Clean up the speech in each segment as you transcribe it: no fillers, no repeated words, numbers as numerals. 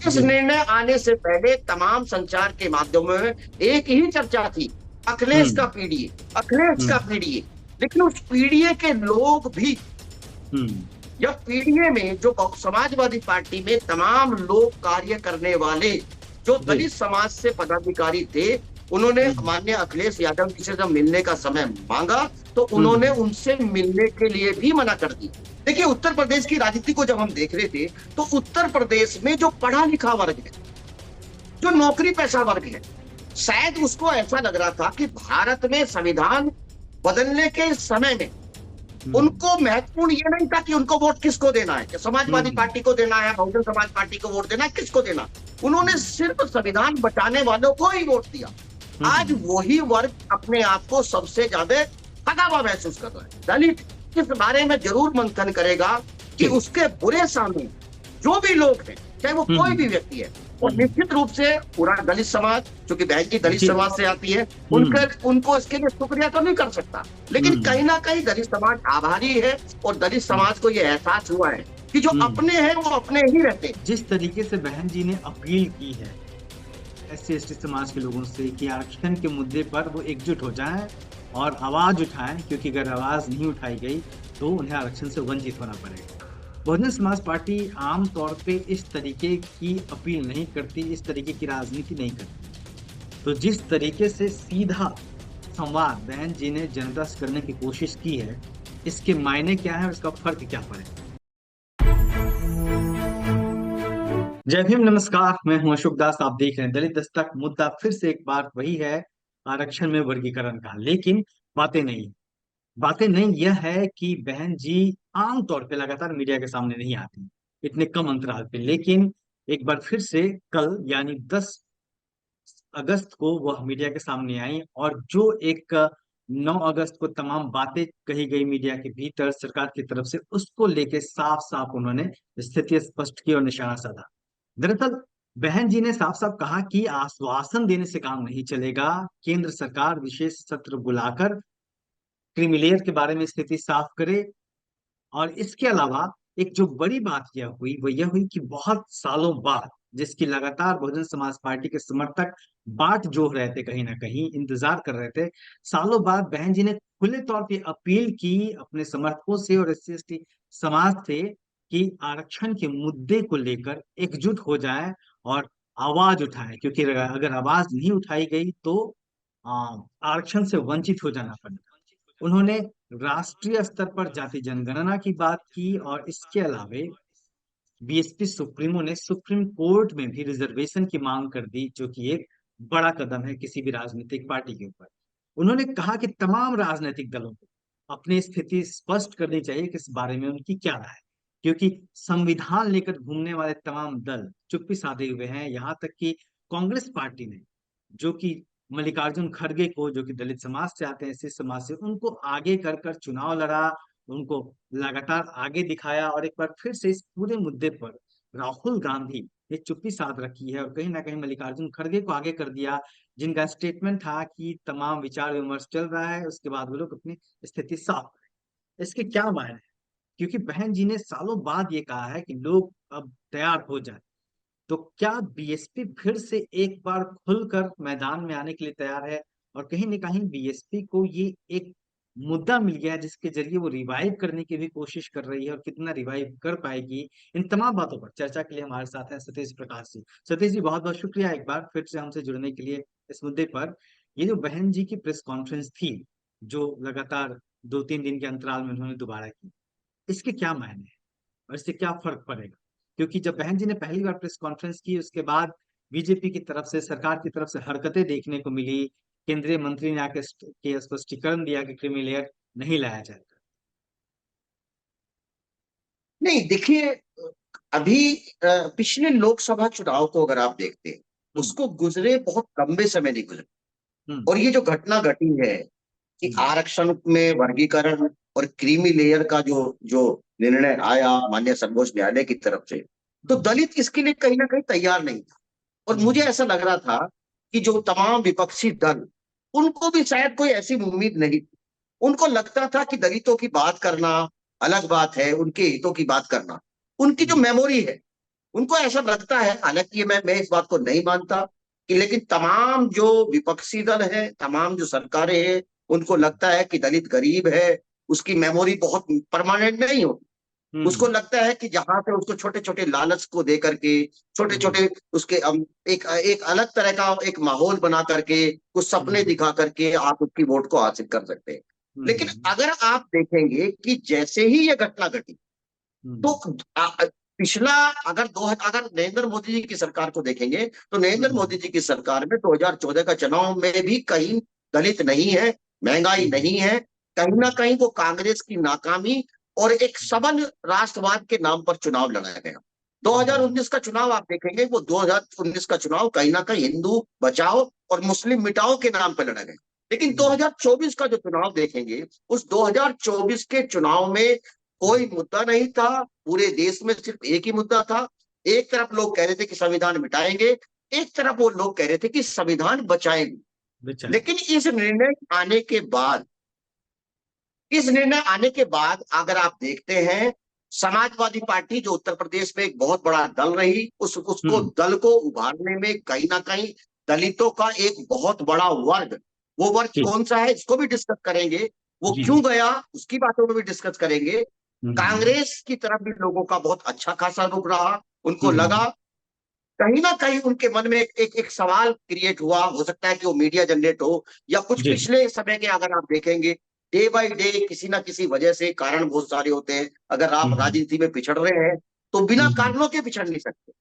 इस जी। निर्णय आने से पहले तमाम संचार के माध्यमों में एक ही चर्चा थी, अखिलेश का हम्म। पीडीए, अखिलेश का हम्म। पीडीए। लेकिन उस पीडीए के लोग भी, हम्म। जब पीडीए में जो समाजवादी पार्टी में तमाम लोग कार्य करने वाले जो जी। दलित समाज से पदाधिकारी थे, उन्होंने हम्म। माननीय अखिलेश यादव जी से जब मिलने का समय मांगा तो उन्होंने हम्म। उनसे मिलने के लिए भी मना कर दिया। देखिए, उत्तर प्रदेश की राजनीति को जब हम देख रहे थे तो उत्तर प्रदेश में जो पढ़ा लिखा वर्ग है, जो नौकरी पेशा वर्ग है, शायद उसको ऐसा लग रहा था कि भारत में संविधान बदलने के समय में हम्म। उनको महत्वपूर्ण ये नहीं था कि उनको वोट किसको देना है, कि समाजवादी हम्म। पार्टी को देना है, बहुजन समाज पार्टी को वोट देना है, किसको देना। उन्होंने हम्म। सिर्फ संविधान बचाने वालों को ही वोट दिया। आज हम्म। वही वर्ग अपने आप को सबसे ज्यादा ठगा हुआ महसूस कर रहा है। दलित इस बारे में जरूर मंथन करेगा कि जी। उसके बुरे समय जो भी लोग हैं, चाहे वो कोई हम्म। भी व्यक्ति है, और हम्म। निश्चित रूप से पूरा दलित समाज, क्योंकि बहन जी दलित जी। समाज से आती है, हम्म। उनका उनको इसके लिए शुक्रिया तो नहीं कर सकता, लेकिन हम्म। कहीं ना कहीं दलित समाज आभारी है। और दलित हम्म। समाज को यह एहसास हुआ है कि जो हम्म। अपने हैं वो अपने ही रहते हैं। जिस तरीके से बहन जी ने अपील की है एससी एसटी समाज के लोगों से कि आरक्षण के मुद्दे पर वो एकजुट हो जाएं और आवाज उठाएं, क्योंकि अगर आवाज नहीं उठाई गई तो उन्हें आरक्षण से वंचित होना पड़ेगा। बहुजन समाज पार्टी आमतौर पे इस तरीके की अपील नहीं करती, इस तरीके की राजनीति नहीं करती। तो जिस तरीके से सीधा संवाद बहन जी ने जनता से करने की कोशिश की है, इसके मायने क्या है और इसका फर्क क्या पड़ेगा। जय भीम, नमस्कार। मैं हूं अशोक दास, आप देख रहे हैं दलित दस्तक। मुद्दा फिर से एक बार वही है, आरक्षण में वर्गीकरण का। लेकिन बातें नहीं यह है कि बहन जी आमतौर पे लगातार मीडिया के सामने नहीं आती, इतने कम अंतराल पे। लेकिन एक बार फिर से कल यानी 10 अगस्त को वह मीडिया के सामने आई, और जो एक 9 अगस्त को तमाम बातें कही गई मीडिया के भीतर सरकार की तरफ से, उसको लेके साफ साफ उन्होंने स्थिति स्पष्ट की और निशाना साधा। दरअसल बहन जी ने साफ साफ कहा कि आश्वासन देने से काम नहीं चलेगा, केंद्र सरकार विशेष सत्र बुलाकर क्रीमी लेयर के बारे में स्थिति साफ करे। और इसके अलावा एक जो बड़ी बात यह हुई वो यह हुई कि बहुत सालों बाद, जिसकी लगातार बहुजन समाज पार्टी के समर्थक बाट जोह रहे थे, कहीं ना कहीं इंतजार कर रहे थे, सालों बाद बहन जी ने खुले तौर पे अपील की अपने समर्थकों से और एससी एसटी समाज से कि आरक्षण के मुद्दे को लेकर एकजुट हो जाए और आवाज उठाए, क्योंकि अगर आवाज नहीं उठाई गई तो आरक्षण से वंचित हो जाना पड़ेगा। उन्होंने राष्ट्रीय स्तर पर जाति जनगणना की बात की, और इसके अलावे बीएसपी सुप्रीमो ने सुप्रीम कोर्ट में भी रिजर्वेशन की मांग कर दी, जो कि एक बड़ा कदम है किसी भी राजनीतिक पार्टी के ऊपर। उन्होंने कहा कि तमाम राजनीतिक दलों को अपनी स्थिति स्पष्ट करनी चाहिए कि इस बारे में उनकी क्या राय है, क्योंकि संविधान लेकर घूमने वाले तमाम दल चुप्पी साधे हुए हैं। यहाँ तक कि कांग्रेस पार्टी ने, जो कि मल्लिकार्जुन खड़गे को, जो कि दलित समाज से आते हैं, इस समाज से, उनको आगे कर कर चुनाव लड़ा, उनको लगातार आगे दिखाया, और एक बार फिर से इस पूरे मुद्दे पर राहुल गांधी ने चुप्पी साध रखी है और कहीं ना कहीं मल्लिकार्जुन खड़गे को आगे कर दिया, जिनका स्टेटमेंट था कि तमाम विचार विमर्श चल रहा है, उसके बाद वो लोग अपनी स्थिति साफ करें। इसके क्या मायने हैं? क्योंकि बहन जी ने सालों बाद ये कहा है कि लोग अब तैयार हो जाए, तो क्या बीएसपी फिर से एक बार खुलकर मैदान में आने के लिए तैयार है? और कहीं ना कहीं बीएसपी को ये एक मुद्दा मिल गया है जिसके जरिए वो रिवाइव करने की भी कोशिश कर रही है, और कितना रिवाइव कर पाएगी, इन तमाम बातों पर चर्चा के लिए हमारे साथ हैं सतीश प्रकाश जी। सतीश जी, बहुत बहुत शुक्रिया एक बार फिर से हमसे जुड़ने के लिए इस मुद्दे पर। ये जो बहन जी की प्रेस कॉन्फ्रेंस थी, जो लगातार 2-3 दिन के अंतराल में उन्होंने दोबारा की, इसके क्या मायने हैं और इससे क्या फर्क पड़ेगा? क्योंकि जब बहन जी ने पहली बार प्रेस कॉन्फ्रेंस की, उसके बाद बीजेपी की तरफ से, सरकार की तरफ से हरकतें देखने को मिली। केंद्रीय मंत्री ने आके के स्पष्टीकरण दिया कि क्रीमी लेयर नहीं लाया जाएगा। नहीं, देखिए, अभी पिछले लोकसभा चुनाव को अगर आप देखते हैं, हम्म। उसको गुजरे बहुत लंबे समय नहीं गुजरे। हम्म। और ये जो घटना घटी है कि हम्म। आरक्षण में वर्गीकरण और क्रीमी लेयर का जो जो निर्णय आया माननीय सर्वोच्च न्यायालय की तरफ से, तो हम्म। दलित इसके लिए कहीं ना कहीं तैयार नहीं था। और मुझे हम्म। ऐसा लग रहा था कि जो तमाम विपक्षी दल, उनको भी शायद कोई ऐसी उम्मीद नहीं थी। उनको लगता था कि दलितों की बात करना अलग बात है, उनके हितों की बात करना, उनकी जो हम्म। मेमोरी है, उनको ऐसा लगता है, हालांकि मैं इस बात को नहीं मानता कि, लेकिन तमाम जो विपक्षी दल है, तमाम जो सरकारें हैं, उनको लगता है कि दलित गरीब है, उसकी मेमोरी बहुत परमानेंट नहीं हो। उसको हम्म लगता है कि जहां पे उसको छोटे छोटे लालच को दे करके, छोटे हम्म छोटे उसके एक एक अलग तरह का एक माहौल बना करके, कुछ सपने हम्म दिखा करके आप उसकी वोट को हासिल कर सकते हैं। लेकिन हम्म अगर आप देखेंगे कि जैसे ही ये घटना घटी, तो हम्म पिछला, अगर नरेंद्र मोदी जी की सरकार को देखेंगे, तो नरेंद्र हम्म मोदी जी की सरकार में 2014 का चुनाव में भी कहीं दलित नहीं है, महंगाई हम्म नहीं है, कहीं ना कहीं वो कांग्रेस की नाकामी और एक सबल राष्ट्रवाद के नाम पर चुनाव लड़ा गया। हम्म 2019 का चुनाव आप देखेंगे, वो 2019 का चुनाव कहीं ना कहीं हिंदू बचाओ और मुस्लिम मिटाओ के नाम पर लड़ा गया। लेकिन हम्म 2024 का जो चुनाव देखेंगे, उस 2024 के चुनाव में कोई मुद्दा नहीं था, पूरे देश में सिर्फ एक ही मुद्दा था। एक तरफ लोग कह रहे थे कि संविधान मिटाएंगे, एक तरफ वो लोग कह रहे थे कि संविधान बचाएंगे। बेचारे। लेकिन इस निर्णय आने के बाद अगर आप देखते हैं, समाजवादी पार्टी जो उत्तर प्रदेश में एक बहुत बड़ा दल रही, उस उसको हम्म दल को उभारने में कहीं ना कहीं दलितों का एक बहुत बड़ा वर्ग, वो वर्ग जी कौन सा है इसको भी डिस्कस करेंगे, वो जी क्यों गया उसकी बातों में भी डिस्कस करेंगे। हम्म कांग्रेस की तरफ भी लोगों का बहुत अच्छा खासा रुख रहा, उनको हम्म लगा, कहीं ना कहीं उनके मन में एक सवाल क्रिएट हुआ, हो सकता है कि वो मीडिया जनरेट हो, या कुछ जी पिछले समय के अगर आप देखेंगे, डे बाय डे किसी ना किसी वजह से, कारण बहुत सारे होते हैं, अगर आप हम्म राजनीति में पिछड़ रहे हैं तो बिना हम्म कारणों के पिछड़ नहीं सकते।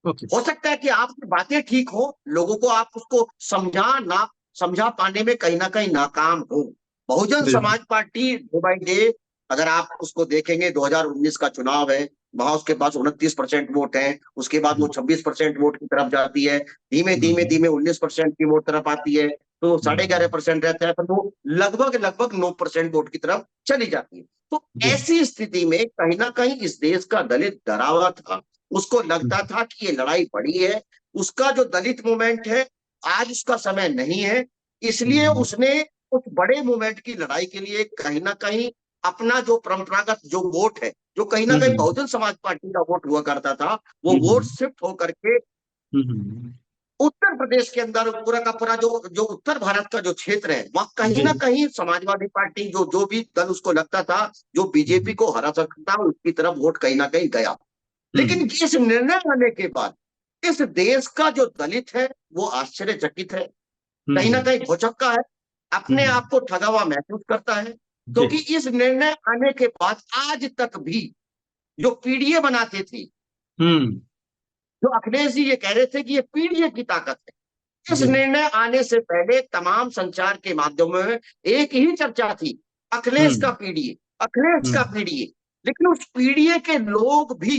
ओके। हो सकता है कि आपकी बातें ठीक हो, लोगों को आप उसको समझा पाने में कहीं ना कहीं नाकाम हो। बहुजन बिल्कुल। समाज पार्टी डे बाई डे, अगर आप उसको देखेंगे, 2019 का चुनाव है, वहां उसके पास 29% वोट है, उसके बाद वो हम्म 26% वोट की तरफ जाती है, धीमे धीमे हम्म धीमे 19% की वोट तरफ आती है, तो साढ़े हम्म, 11% रहता है, पर वो लगभग लगभग 9% वोट की तरफ चली जाती है। तो जी ऐसी स्थिति में कहीं ना कहीं इस देश का दलित डरा हुआ था, उसको लगता हम्म था कि ये लड़ाई बड़ी है, उसका जो दलित मूवमेंट है, आज उसका समय नहीं है, इसलिए हम्म उसने उस बड़े मूवमेंट की लड़ाई के लिए कहीं ना कहीं अपना जो परंपरागत जो वोट है, जो कहीं ना कहीं हम्म बहुजन समाज पार्टी का वोट हुआ करता था, वो वोट हम्म शिफ्ट होकर के हम्म, उत्तर प्रदेश के अंदर पूरा का पूरा जो जो उत्तर भारत का जो क्षेत्र है, वहां कहीं जी ना कहीं समाजवादी पार्टी जो जो भी दल उसको लगता था जो बीजेपी हम्म को हरा सकता था, उसकी तरफ वोट कहीं ना कहीं गया। हम्म लेकिन इस निर्णय आने के बाद इस देश का जो दलित है वो आश्चर्यचकित है, कहीं ना हम्म कहीं भौचक्का है, अपने हम्म, आप को ठगा हुआ महसूस करता है, जी क्योंकि इस निर्णय आने के बाद आज तक भी जो पीडीए बनाते थे, हम्म जो अखिलेश जी ये कह रहे थे कि ये पीडीए की ताकत है, इस जी निर्णय आने से पहले तमाम संचार के माध्यमों में एक ही चर्चा थी, अखिलेश का हम्म पीडीए, अखिलेश का हम्म पीडीए। लेकिन उस पीडीए के लोग भी,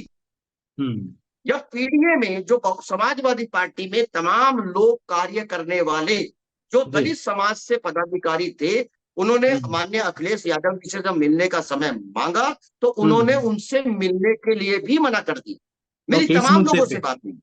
हम्म या पीडीए में जो समाजवादी पार्टी में तमाम लोग कार्य करने वाले जो जी दलित समाज से पदाधिकारी थे, उन्होंने हम्म माननीय अखिलेश यादव जी से जब मिलने का समय मांगा, तो उन्होंने हम्म उनसे मिलने के लिए भी मना कर दी। मेरी ओके, इस तमाम मुद्दे लोगों पे। से बात हुई,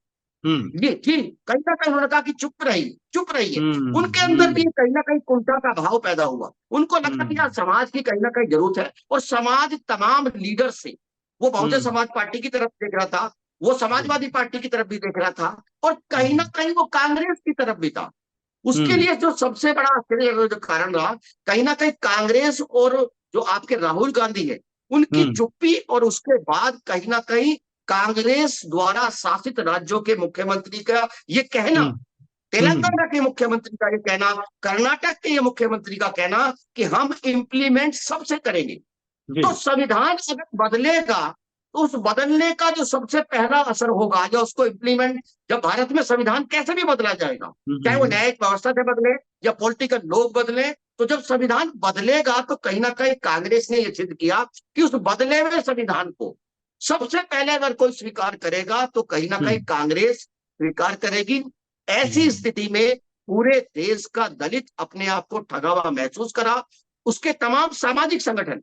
हम्म ये जी, कहीं ना कहीं उन्होंने कहा कि चुप रहिए, चुप रहिए। उनके अंदर भी हम्म कहीं ना कहीं कुंठा का भाव पैदा हुआ, उनको लगता कि यार हम्म समाज की कहीं ना कहीं जरूरत है, और समाज तमाम लीडर से, वो बहुजन हम्म समाज पार्टी की तरफ देख रहा था, वो जी समाजवादी पार्टी की तरफ भी देख रहा था, और कहीं ना हम्म कहीं वो कांग्रेस की तरफ भी था। उसके हम्म लिए जो सबसे बड़ा आश्चर्य जो कारण रहा, कहीं ना कहीं कांग्रेस और जो आपके राहुल गांधी है, उनकी हम्म चुप्पी, और उसके बाद कहीं ना कहीं कांग्रेस द्वारा शासित राज्यों के मुख्यमंत्री का ये कहना, हम्म हम्म, तेलंगाना के मुख्यमंत्री का ये कहना, कर्नाटक के ये मुख्यमंत्री का कहना कि हम इंप्लीमेंट सबसे करेंगे। जी तो संविधान अगर बदलेगा, तो उस बदलने का जो सबसे पहला असर होगा, या उसको इम्प्लीमेंट, जब भारत में संविधान कैसे भी बदला जाएगा, चाहे वो हम्म न्यायिक व्यवस्था से बदले या पॉलिटिकल लोग बदले, तो जब संविधान बदलेगा तो कहीं ना कहीं कांग्रेस ने यह सिद्ध किया कि उस बदले हुए संविधान को सबसे पहले अगर कोई स्वीकार करेगा तो कहीं ना कहीं हम्म कांग्रेस स्वीकार करेगी। ऐसी हम्म स्थिति में पूरे देश का दलित अपने आप को ठगा हुआ महसूस करा। उसके तमाम सामाजिक संगठन,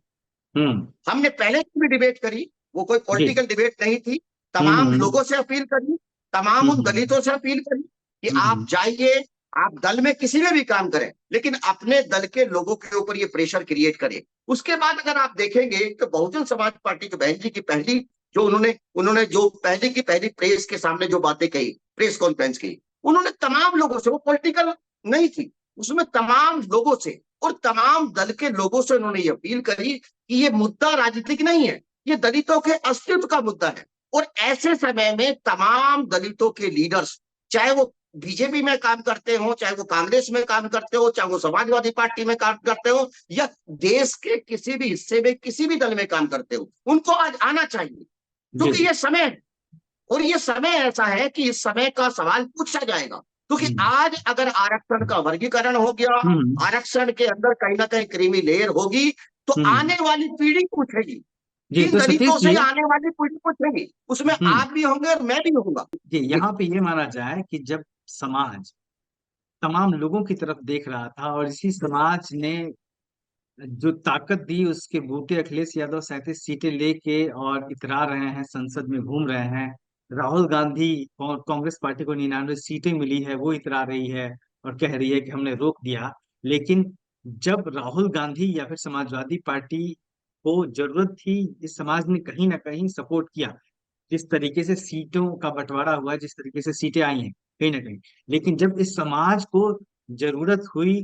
हम्म, हमने पहले की भी डिबेट करी, वो कोई जी पॉलिटिकल डिबेट नहीं थी, हम्म तमाम हम्म लोगों से अपील करी, तमाम उन हम्म दलितों से अपील करी कि आप हम्म जाइए, आप दल में किसी में भी काम करें, लेकिन अपने दल के लोगों के ऊपर ये प्रेशर क्रिएट करें। उसके बाद अगर आप देखेंगे तो बहुजन समाज पार्टी जो बहन जी की पहली जो उन्होंने उन्होंने जो पहले की पहली प्रेस के सामने जो बातें कही, प्रेस कॉन्फ्रेंस की, उन्होंने तमाम लोगों से, वो पॉलिटिकल नहीं थी, उसमें तमाम लोगों से और तमाम दल के लोगों से उन्होंने ये अपील करी कि ये मुद्दा राजनीतिक नहीं है, ये दलितों के अस्तित्व का मुद्दा है। और ऐसे समय में तमाम दलितों के लीडर्स, चाहे वो बीजेपी में काम करते हो, चाहे वो कांग्रेस में काम करते हो, चाहे वो समाजवादी पार्टी में काम करते हो, या देश के किसी भी हिस्से में किसी भी दल में काम करते हो, उनको आज आना चाहिए, जी क्योंकि ये समय है। और ये समय ऐसा है कि इस समय का सवाल पूछा जाएगा, क्योंकि हम्म आज अगर आरक्षण का वर्गीकरण हो गया, हम्म आरक्षण के अंदर कहीं ना कहीं क्रीमी लेयर होगी, तो हम्म। आने वाली पीढ़ी पूछेगी, जी इन तो सतीश दलितों से जी। ही आने वाली पीढ़ी पूछेगी, उसमें हम्म। आप भी होंगे और मैं भी होऊंगा। जी, जी। यहाँ पे ये माना जाए कि जब समाज तमाम लोगों की तरफ देख रहा था और इसी समाज ने जो ताकत दी, उसके बूते अखिलेश यादव 37 सीटें लेके और इतरा रहे हैं, संसद में घूम रहे हैं। राहुल गांधी और कांग्रेस पार्टी को 99 सीटें मिली है, वो इतरा रही है और कह रही है कि हमने रोक दिया। लेकिन जब राहुल गांधी या फिर समाजवादी पार्टी को जरूरत थी, इस समाज ने कहीं ना कहीं सपोर्ट किया। जिस तरीके से सीटों का बंटवारा हुआ है, जिस तरीके से सीटें आई हैं कहीं ना कहीं, लेकिन जब इस समाज को जरूरत हुई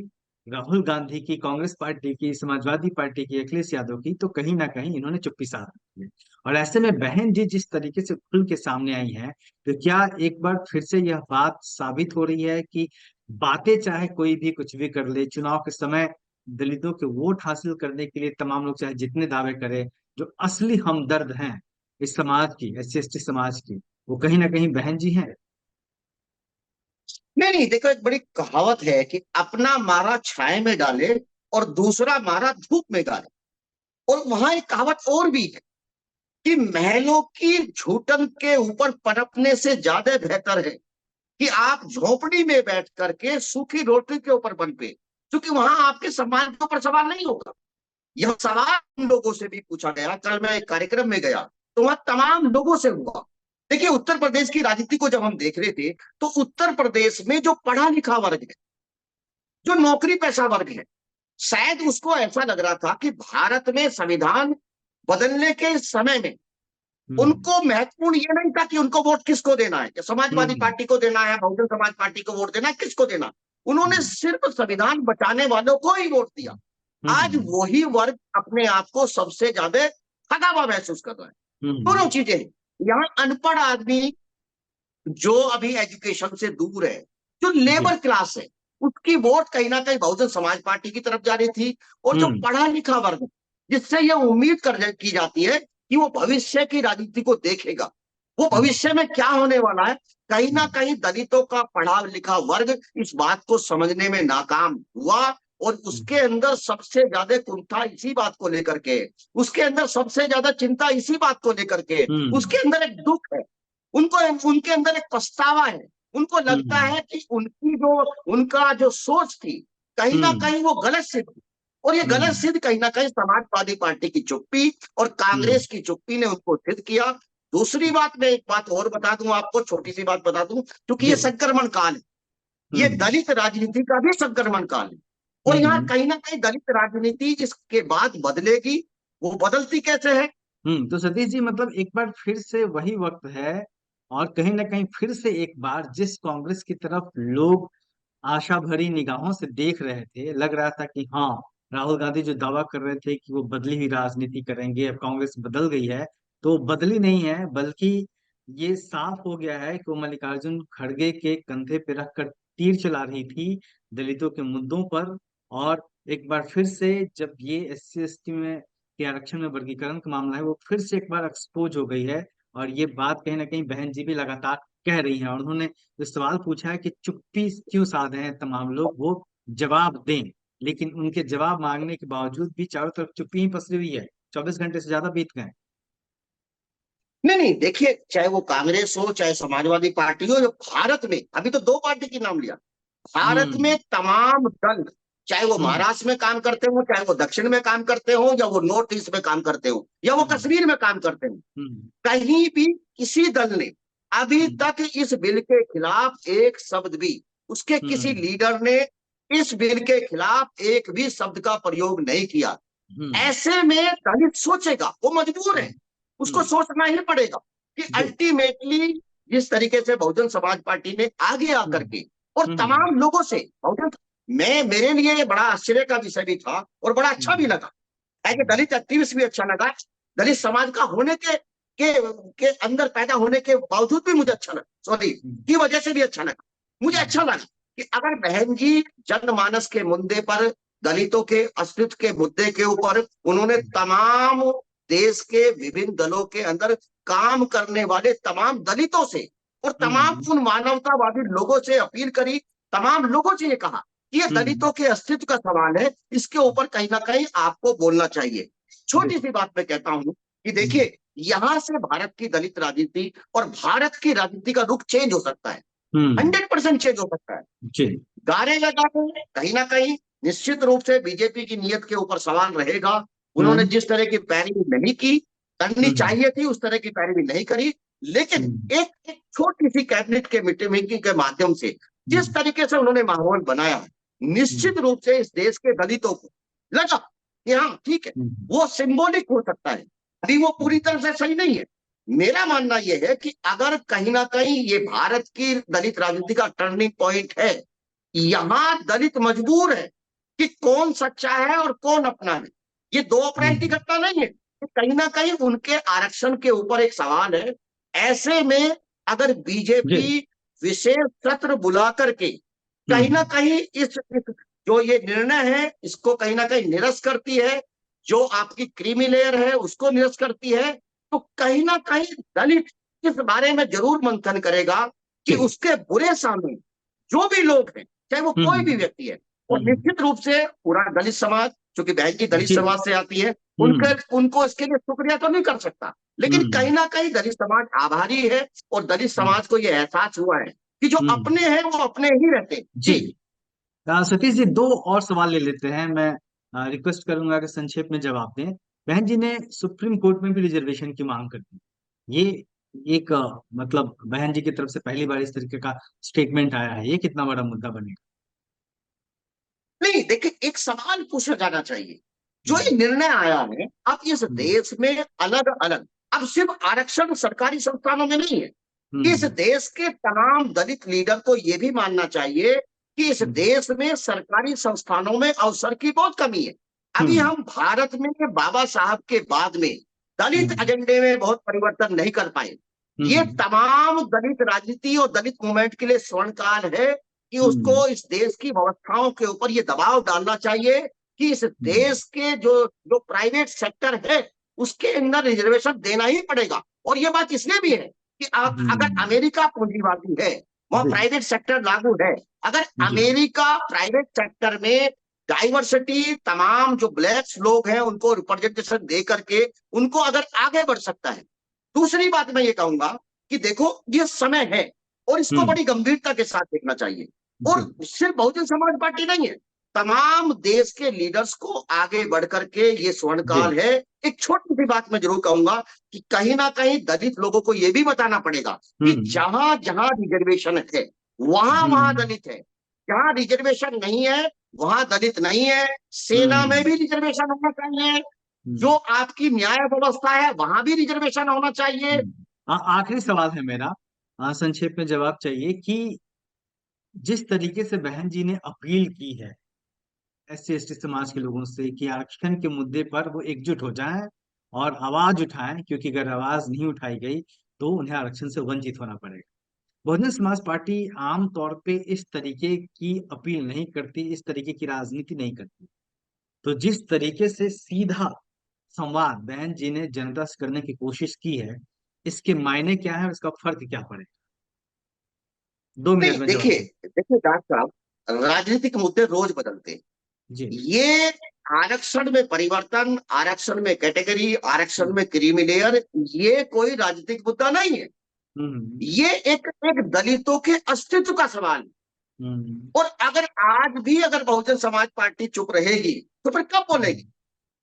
राहुल गांधी की, कांग्रेस पार्टी की, समाजवादी पार्टी की, अखिलेश यादव की, तो कहीं ना कहीं इन्होंने चुप्पी साध ली है। और ऐसे में बहन जी जिस तरीके से खुल के सामने आई हैं, तो क्या एक बार फिर से यह बात साबित हो रही है कि बातें चाहे कोई भी कुछ भी कर ले, चुनाव के समय दलितों के वोट हासिल करने के लिए तमाम लोग चाहे जितने दावे करें, जो असली हमदर्द हैं इस समाज की, SC ST समाज की, वो कहीं ना कहीं बहन जी हैं। नहीं नहीं, देखो, एक बड़ी कहावत है कि अपना मारा छाए में डाले और दूसरा मारा धूप में गाले। और वहां एक कहावत और भी है कि महलों की झूठन के ऊपर पनपने से ज्यादा बेहतर है कि आप झोपड़ी में बैठ करके सूखी रोटी के ऊपर पनपे, क्योंकि वहां आपके सम्मान के ऊपर सवाल नहीं होगा। यह सवाल उन लोगों से भी पूछा गया। कल मैं एक कार्यक्रम में गया तो वहां तमाम लोगों से हुआ। देखिए, उत्तर प्रदेश की राजनीति को जब हम देख रहे थे, तो उत्तर प्रदेश में जो पढ़ा लिखा वर्ग है, जो नौकरी पेशा वर्ग है, शायद उसको ऐसा लग रहा था कि भारत में संविधान बदलने के समय में हम्म उनको महत्वपूर्ण ये नहीं था कि उनको वोट किसको देना है, कि समाजवादी हम्म पार्टी को देना है, बहुजन समाज पार्टी को वोट देना है, किसको देना। उन्होंने हम्म सिर्फ संविधान बचाने वालों को ही वोट दिया। आज हम्म वही वर्ग अपने आप को सबसे ज्यादा ठगा हुआ महसूस कर रहा है। हम्म दोनों चीजें हैं। यहाँ अनपढ़ आदमी जो अभी एजुकेशन से दूर है, जो जी लेबर क्लास है, उसकी वोट कहीं ना कहीं बहुजन समाज पार्टी की तरफ जा रही थी। और जो हम्म पढ़ा लिखा वर्ग, जिससे ये उम्मीद की जाती है कि वो भविष्य की राजनीति को देखेगा, वो हम्म भविष्य में क्या होने वाला है, कहीं ना हम्म कहीं दलितों का पढ़ा लिखा वर्ग इस बात को समझने में नाकाम हुआ। और उसके अंदर सबसे ज्यादा कुंठा इसी बात को लेकर के, उसके अंदर सबसे ज्यादा चिंता इसी बात को लेकर के, हम्म उसके अंदर एक दुख है, उनको, उनके अंदर एक पछतावा है। उनको लगता हम्म है कि उनकी जो, उनका जो सोच थी, कहीं ना हम्म कहीं वो गलत सिद्ध हुई। और ये गलत हम्म सिद्ध कहीं ना कहीं समाजवादी पार्टी की चुप्पी और हम्म कांग्रेस की चुप्पी ने उनको सिद्ध किया। दूसरी बात, मैं एक बात और बता दूं आपको, छोटी सी बात बता दूं, क्योंकि जी ये संक्रमण काल है, ये हम्म दलित राजनीति का भी संक्रमण काल है। और यहाँ हम्म कहीं ना कहीं दलित राजनीति इसके बाद बदलेगी। वो बदलती कैसे है? तो सतीश जी, मतलब एक बार फिर से वही वक्त है, और कहीं ना कहीं फिर से एक बार जिस कांग्रेस की तरफ लोग आशा भरी निगाहों से देख रहे थे, लग रहा था कि हाँ, राहुल गांधी जो दावा कर रहे थे कि वो बदली हुई राजनीति करेंगे, अब कांग्रेस बदल गई है, तो बदली नहीं है, बल्कि ये साफ हो गया है कि वो मल्लिकार्जुन खड़गे के कंधे पे रखकर तीर चला रही थी दलितों के मुद्दों पर। और एक बार फिर से जब ये SC ST में के आरक्षण में वर्गीकरण का मामला है, वो फिर से एक बार एक्सपोज हो गई है। और ये बात कहीं ना कहीं बहन जी भी लगातार कह रही हैं, और उन्होंने जो सवाल पूछा है कि चुप्पी क्यों साधे हैं तमाम लोग, वो जवाब दें। लेकिन उनके जवाब मांगने के बावजूद भी चारों तरफ चुप्पी ही पसरी हुई है, 24 घंटे से ज्यादा बीत गए। नहीं नहीं, देखिए, चाहे वो कांग्रेस हो चाहे समाजवादी पार्टी हो, जो भारत में अभी तो दो पार्टी की नाम लिया, भारत हम्म में तमाम दल, चाहे वो हम्म महाराष्ट्र में काम करते हो, चाहे वो दक्षिण में काम करते हो, या वो नॉर्थ ईस्ट में काम करते हो, या वो हम्म कश्मीर में काम करते हो, हम्म कहीं भी किसी दल ने अभी हम्म तक इस बिल के खिलाफ एक शब्द भी, उसके किसी हम्म लीडर ने इस बिल के खिलाफ एक भी शब्द का प्रयोग नहीं किया। हम्म ऐसे में दलित सोचेगा, वो मजबूर है। उसको सोचना ही पड़ेगा कि जी। अल्टीमेटली जिस तरीके से बहुजन समाज पार्टी ने आगे आकर हम्म। के और हम्म। तमाम लोगों से बहुजन, मैं मेरे लिए ये बड़ा आश्चर्य का विषय भी था और बड़ा अच्छा भी हम्म। लगा। एज ए दलित एक्टिविस्ट भी अच्छा लगा, दलित समाज का होने के अंदर पैदा होने के बावजूद भी मुझे अच्छा लगा, सॉरी, हम्म। की वजह से भी अच्छा लगा। मुझे अच्छा लगा कि अगर बहन जी जनमानस के मुद्दे पर, दलितों के अस्तित्व के मुद्दे के ऊपर उन्होंने तमाम देश के विभिन्न दलों के अंदर काम करने वाले तमाम दलितों से और तमाम हम्म। उन मानवतावादी लोगों से अपील करी, तमाम लोगों से ये कहा कि ये हम्म। दलितों के अस्तित्व का सवाल है, इसके ऊपर कहीं ना कहीं आपको बोलना चाहिए। छोटी बिल्कुल। सी बात मैं कहता हूं कि हम्म। देखिए, यहां से भारत की दलित राजनीति और भारत की राजनीति का रुख चेंज हो सकता है, हम्म। 100% चेंज हो सकता है। जी। गारे लगाने कहीं ना कहीं निश्चित रूप से बीजेपी की नीयत के ऊपर सवाल रहेगा। उन्होंने हम्म। जिस तरह की पैरवी नहीं की, करनी हम्म। चाहिए थी, उस तरह की पैरवी नहीं करी। लेकिन हम्म। एक छोटी सी कैबिनेट के मीटिंग के माध्यम से जिस हम्म। तरीके से उन्होंने माहौल बनाया, हम्म। निश्चित रूप से इस देश के दलितों को लगा कि हाँ ठीक है, हम्म। वो सिंबॉलिक हो सकता है, अभी वो पूरी तरह से सही नहीं है। मेरा मानना यह है कि अगर कहीं ना कहीं ये भारत की दलित राजनीति का टर्निंग पॉइंट है, यहां दलित मजबूर है कि कौन सच्चा है और कौन अपना है। ये 2 अप्रैल की हम्म। घटना नहीं है, कहीं ना कहीं उनके आरक्षण के ऊपर एक सवाल है। ऐसे में अगर जी। बीजेपी विशेष सत्र बुला करके कहीं ना हम्म। कहीं इस जो ये निर्णय है इसको कहीं ना कहीं निरस्त करती है, जो आपकी क्रीमी लेयर है उसको निरस्त करती है, तो कहीं ना कहीं दलित इस बारे में जरूर मंथन करेगा कि जी। उसके बुरे सामने जो भी लोग हैं, चाहे वो कोई भी हम्म। व्यक्ति है, और हम्म। निश्चित रूप से पूरा दलित समाज, क्योंकि बहन की दलित जी। समाज से आती है, हम्म। उनके उनको इसके लिए शुक्रिया तो नहीं कर सकता, लेकिन हम्म। कहीं ना कहीं दलित समाज आभारी है और दलित हम्म। समाज को यह एहसास हुआ है कि जो हम्म। अपने हैं वो अपने ही रहते हैं। जी। जी। सतीश जी, दो और सवाल ले लेते हैं। मैं रिक्वेस्ट करूंगा कि संक्षेप में जवाब दें। बहन जी ने सुप्रीम कोर्ट में भी रिजर्वेशन की मांग कर दी। ये एक मतलब बहन जी की तरफ से पहली बार इस तरीके का स्टेटमेंट आया है। ये कितना बड़ा मुद्दा बनेगा? नहीं देखिए, एक सवाल पूछा जाना चाहिए, जो हम्म। ये निर्णय आया है अब इस हम्म। देश में अलग अलग, अब सिर्फ आरक्षण सरकारी संस्थानों में नहीं है, इस हम्म। देश के तमाम दलित लीडर को यह भी मानना चाहिए कि इस हम्म। देश में सरकारी संस्थानों में अवसर की बहुत कमी है। अभी हम्म। हम भारत में बाबा साहब के बाद में दलित हम्म। एजेंडे में बहुत परिवर्तन नहीं कर पाए। ये हम्म। तमाम दलित राजनीति और दलित मूवमेंट के लिए स्वर्ण काल है कि हम्म। उसको इस देश की व्यवस्थाओं के ऊपर ये दबाव डालना चाहिए कि इस हम्म। देश के जो जो प्राइवेट सेक्टर है उसके अंदर रिजर्वेशन देना ही पड़ेगा। और ये बात इसलिए भी है कि अगर हम्म। अमेरिका पूंजीवादी है, वहां जी। प्राइवेट सेक्टर लागू है, अगर जी। अमेरिका प्राइवेट सेक्टर में डाइवर्सिटी, तमाम जो ब्लैक्स लोग हैं उनको रिप्रेजेंटेशन दे करके उनको अगर आगे बढ़ सकता है। दूसरी बात मैं ये कहूंगा कि देखो ये समय है और इसको हम्म। बड़ी गंभीरता के साथ देखना चाहिए। और जी। सिर्फ बहुजन समाज पार्टी नहीं है, तमाम देश के लीडर्स को आगे बढ़ करके ये स्वर्ण जी। काल है। एक छोटी सी बात मैं जरूर कहूंगा कि कहीं ना कहीं दलित लोगों को यह भी बताना पड़ेगा कि हम्म। जहां जहां रिजर्वेशन है वहां वहां हम्म। दलित है, जहां रिजर्वेशन नहीं है वहां दलित नहीं है। सेना में हम्म। भी रिजर्वेशन होना चाहिए, हम्म। जो आपकी न्याय व्यवस्था है वहां भी रिजर्वेशन होना चाहिए। आखिरी सवाल है मेरा। संक्षेप में जवाब चाहिए कि जिस तरीके से बहन जी ने अपील की है एससी एसटी समाज के लोगों से कि आरक्षण के मुद्दे पर वो एकजुट हो जाएं और आवाज उठाएं, क्योंकि अगर आवाज नहीं उठाई गई तो उन्हें आरक्षण से वंचित होना पड़ेगा। बहुजन समाज पार्टी आम तौर पे इस तरीके की अपील नहीं करती, इस तरीके की राजनीति नहीं करती। तो जिस तरीके से सीधा संवाद बहन जी ने जनता से करने की कोशिश की है, इसके मायने क्या है और इसका फर्क क्या पड़ेगा? 2 मिनट नहीं में जवाब देखिए, दें। देखिए डॉक्टर साहब, राजनीतिक मुद्दे रोज बदलते हैं। जी। ये आरक्षण में परिवर्तन, आरक्षण में कैटेगरी, आरक्षण हम्म। में क्रीमी लेयर, ये कोई राजनीतिक मुद्दा नहीं है। हम्म। ये एक दलितों के अस्तित्व का सवाल है। हम्म। और अगर आज भी अगर बहुजन समाज पार्टी चुप रहेगी तो फिर कब बोलेगी?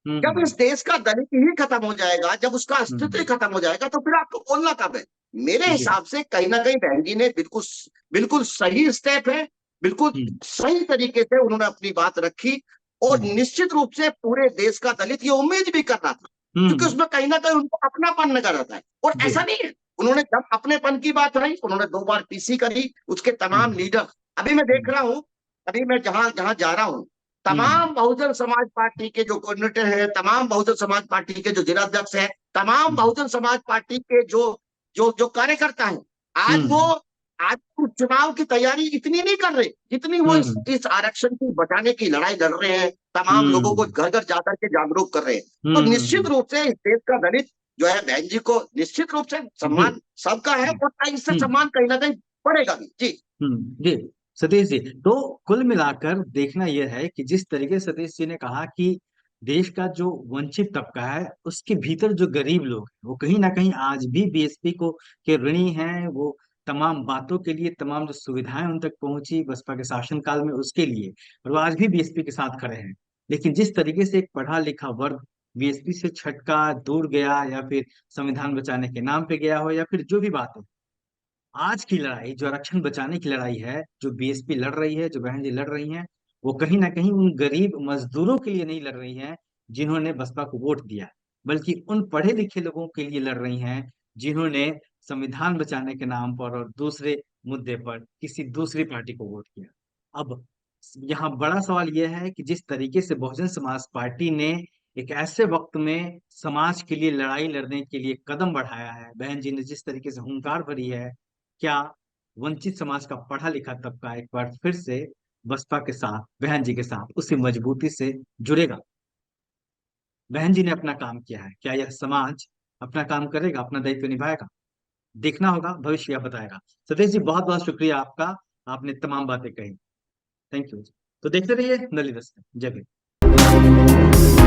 जब हम्म। इस देश का दलित ही खत्म हो जाएगा, जब उसका अस्तित्व ही हम्म। खत्म हो जाएगा, तो फिर आपको बोलना कब है? मेरे जी। हिसाब से कहीं ना कहीं बहन जी ने बिल्कुल बिल्कुल सही स्टेप है, बिल्कुल हम्म। सही तरीके से उन्होंने अपनी बात रखी। और हम्म। निश्चित रूप से पूरे देश का दलित ये उम्मीद भी कर रहा था क्योंकि हम्म। उसमें कहीं ना कहीं उनको अपनापन नजर आता है। और जी। ऐसा नहीं है, उन्होंने जब अपनेपन की बात आई, उन्होंने 2 बार पीसी करी, उसके तमाम हम्म। लीडर, अभी मैं देख हम्म। रहा हूँ, अभी मैं जहां जहां जा रहा हूँ, हम्म। तमाम बहुजन समाज पार्टी के जो कोऑर्डिनेटर है, तमाम बहुजन समाज पार्टी के जो जिलाध्यक्ष है, तमाम हम्म। बहुजन समाज पार्टी के जो जो जो कार्यकर्ता हैं, आज वो हम्म। आज वो चुनाव की तैयारी इतनी नहीं कर रहे जितनी वो हम्म। इस आरक्षण को बचाने की लड़ाई लड़ रहे हैं, तमाम लोगों को हम्म। घर घर जाकर के जागरूक कर रहे हैं। तो हम्म। निश्चित रूप से इस देश का दलित जो है, बहन जी को निश्चित रूप से जी। सम्मान सबका है, और इससे हम्म। सम्मान कहीं ना कहीं बढ़ेगा भी जी। जी। सतीश जी, तो कुल मिलाकर देखना यह है कि जिस तरीके से सतीश जी ने कहा कि देश का जो वंचित तबका है उसके भीतर जो गरीब लोग हैं वो कहीं ना कहीं आज भी बीएसपी को के ऋणी हैं। वो तमाम बातों के लिए, तमाम जो सुविधाएं उन तक पहुंची बसपा के शासनकाल में उसके लिए, और वो आज भी बीएसपी के साथ खड़े हैं। लेकिन जिस तरीके से एक पढ़ा लिखा वर्ग बीएसपी से छटका दूर गया, या फिर संविधान बचाने के नाम पे गया हो, या फिर जो भी बात है, आज की लड़ाई जो आरक्षण बचाने की लड़ाई है, जो बीएसपी लड़ रही है, जो बहन जी लड़ रही हैं, वो कहीं ना कहीं उन गरीब मजदूरों के लिए नहीं लड़ रही हैं जिन्होंने बसपा को वोट दिया, बल्कि उन पढ़े लिखे लोगों के लिए लड़ रही हैं जिन्होंने संविधान बचाने के नाम पर और दूसरे मुद्दे पर किसी दूसरी पार्टी को वोट किया। अब यहाँ बड़ा सवाल यह है कि जिस तरीके से बहुजन समाज पार्टी ने एक ऐसे वक्त में समाज के लिए लड़ाई लड़ने के लिए कदम बढ़ाया है, बहन जी ने जिस तरीके से हुंकार भरी है, क्या वंचित समाज का पढ़ा लिखा तबका एक बार फिर से बसपा के साथ, बहन जी के साथ उसी मजबूती से जुड़ेगा? बहन जी ने अपना काम किया है, क्या यह समाज अपना काम करेगा, अपना दायित्व निभाएगा? देखना होगा, भविष्य यह बताएगा। सतीश जी, बहुत बहुत शुक्रिया आपका, आपने तमाम बातें कही। Thank you. तो देखते रहिए नली दस्तक। जय हिंद।